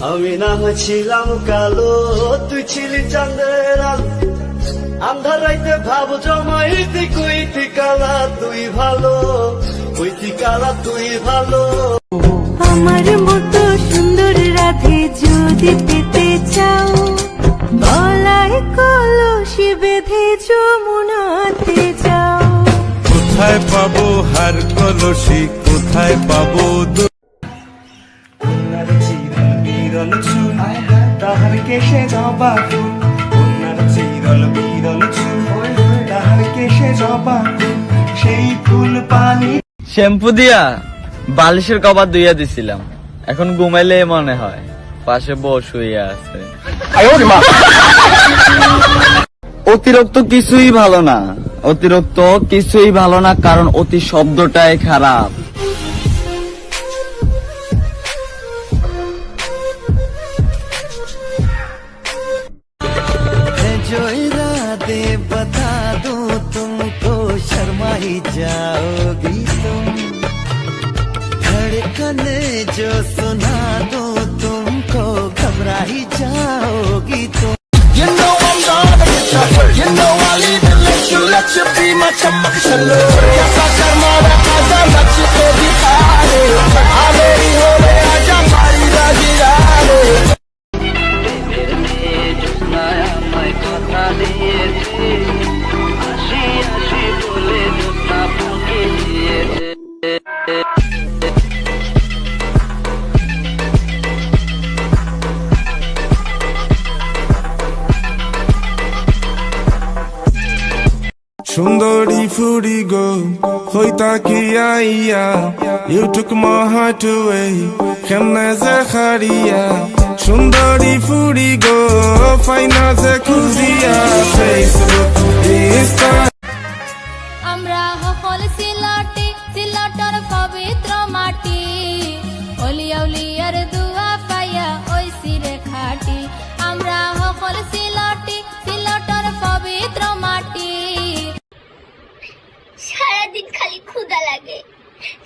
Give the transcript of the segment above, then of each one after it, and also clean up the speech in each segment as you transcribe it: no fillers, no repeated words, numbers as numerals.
আমি না ছিলাম কালো, তুই ছিলি চাঁদের আলো। আন্ধার রাইতে ভাব জমাইতি কইতি কালা তুই ভালো, কইতি কালা তুই ভালো। আমার মতো সুন্দর রাধে যদি পেতে চাও, গলায় কলসি বেঁধে যমুনাতে যাও। কোথায় পাবো হার কলসি, কোথায় পাবো কন্যার চিরল বিরল চুল, তাহার কেশে জবা ফুল। কন্যার চিরল বিরল চুল, তাহার কেশে জবা ফুল। সেই ফুল পানি শ্যাম্পু দিয়া বালিশের কভার ধুইয়া দিছিলাম, এখন ঘুমাইলে মনে হয় পাশে বউ শুইয়া আছে। অতিরিক্ত কিছুই ভালো না, অতিরিক্ত কিছুই ভালো না, কারণ অতি শব্দটাই খারাপ। दे बता दूं तुमको, शर्मा ही जाओगी तुम। धड़कने जो सुना दूं तुमको, घबरा ही जाओगी तुम। You know I'm gonna get you, you know I'll even let you be my chamak chalo. Yes I karmara aza lach ko dikhare, aleri hole aja mari rajirare. সুন্দরী ফুরি গো হইতা কি আইয়া, you took my heart away, কেমনে যে হারিয়া। সুন্দরী ফুরি গো ফাইনা যে খুঁজিয়া, ফেসবুক ইনস্টা। আমরা হল সিলটি, সিলটর পবিত্র মাটি, অলিয়া উলিয়ার দুয়া পাইয়া ওই সিরে খাটি। আমরা হল সিলটি, সিলটর পবিত্র মাটি। সারাদিন খালি ক্ষুধা লাগে,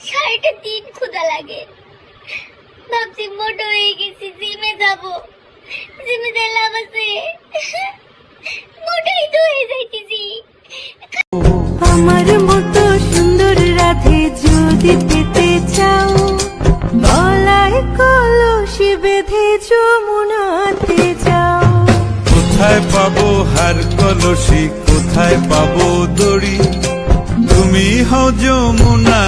সারাটা দিন ক্ষুধা লাগে। ভাবছি মোটো হয়ে গেছি, জিমে যাবো, জিমে যাই লাভ আছে? মোটাই তো হয়ে যাইতেছি। আমার মতো সুন্দর রাধে যদি পেতে চাও, গলায় কলসি বেঁধে যমুনাতে যাও। কোথায় পাবো হার কলসি, কোথায় পাবো দড়ি, তুমি হও যমুনা।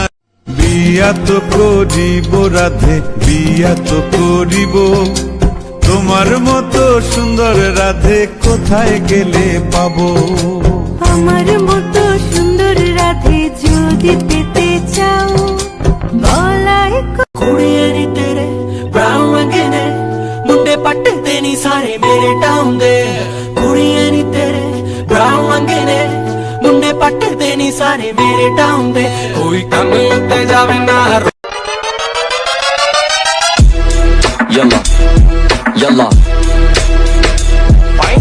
বিয়া তো করিব রাধে, বিয়া তো করিব, তোমার মতো সুন্দর রাধে কোথায় গেলে পাবো। আমার মতো সুন্দর রাধে যদি পেতে চাও, গলায় ਕੁੜੀਆਂ ਨੀ ਤੇਰੇ ਬਰਾਉਨ ਰੰਗੇ ਨੇ, ਮੁੰਡੇ ਪੱਟਦੇ ਨੀ ਸਾਰੇ ਮੇਰੇ ਟਾਊਨ ਦੇ। ਕੁੜੀਆਂ ਨੀ ਤੇਰੇ ਬਰਾਉਨ ਰੰਗੇ ਨੇ, ਮੁੰਡੇ ਪੱਟਦੇ ਨੀ ਸਾਰੇ ਮੇਰੇ ਟਾਊਨ ਦੇ। ਕੋਈ ਕੰਮ ਉੱਤੇ ਜਾਵੇ ਨਾ। Yalla, yalla.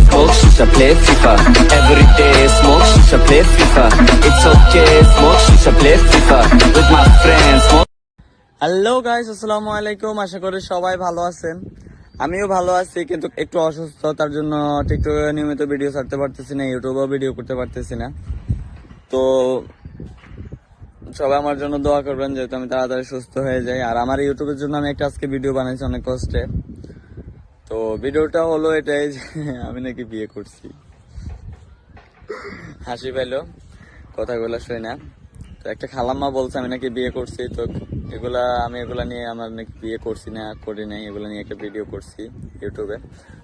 Smoke shisha, play FIFA. Every day smoke shisha, play FIFA. It's okay, smoke shisha, play FIFA. With my friends, smoke. Hello guys, আসসালামু আলাইকুম। আশা করি সবাই ভালো আছেন, আমিও ভালো আছি, কিন্তু একটু অসুস্থ, তার জন্য টিকটকে নিয়মিত ভিডিও ছাড়তে পারতেছি না, ইউটিউবেও ভিডিও করতে পারতেছি না। তো সবাই আমার জন্য দোয়া করবেন, যেহেতু আমি তাড়াতাড়ি সুস্থ হয়ে যাই। আর আমার ইউটিউবের জন্য আমি একটা আজকে ভিডিও বানাইছি অনেক কষ্টে। তো ভিডিওটা হলো এটাই যে আমি নাকি বিয়ে করছি। হাসি পাইলো কথাগুলো শুই না। তো একটা খালাম্মা বলছে আমি নাকি বিয়ে করছি। তো আমি এগুলা নিয়ে, আমার নাকি বিয়ে করছি না করি নাই, এগুলো নিয়ে একটা ভিডিও করছি ইউটিউবে।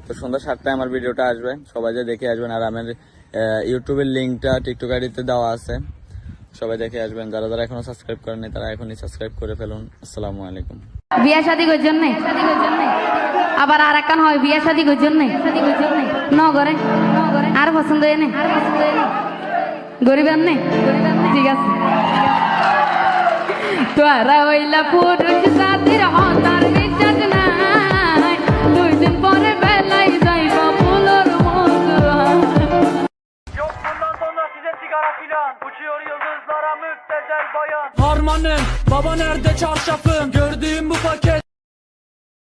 তো সন্ধ্যা 7টায় আমার ভিডিওটা আসবে, সবাই যে দেখে আসবেন। আর আমার ইউটিউবের লিঙ্কটা টিকটক আইডিতে দেওয়া আছে, সবাই দেখে আসবেন। যারা যারা এখনো সাবস্ক্রাইব করেননি তারা এখনই সাবস্ক্রাইব করে ফেলুন। আসসালামু আলাইকুম। বিয়া শাদি করছেন নাই, আবার আর একখান হয় বিয়া শাদি করছেন নাই, ন করে আর পছন্দ হয় না, গরিব নেই, ঠিক আছে। তোরা হইলা পুরুষ।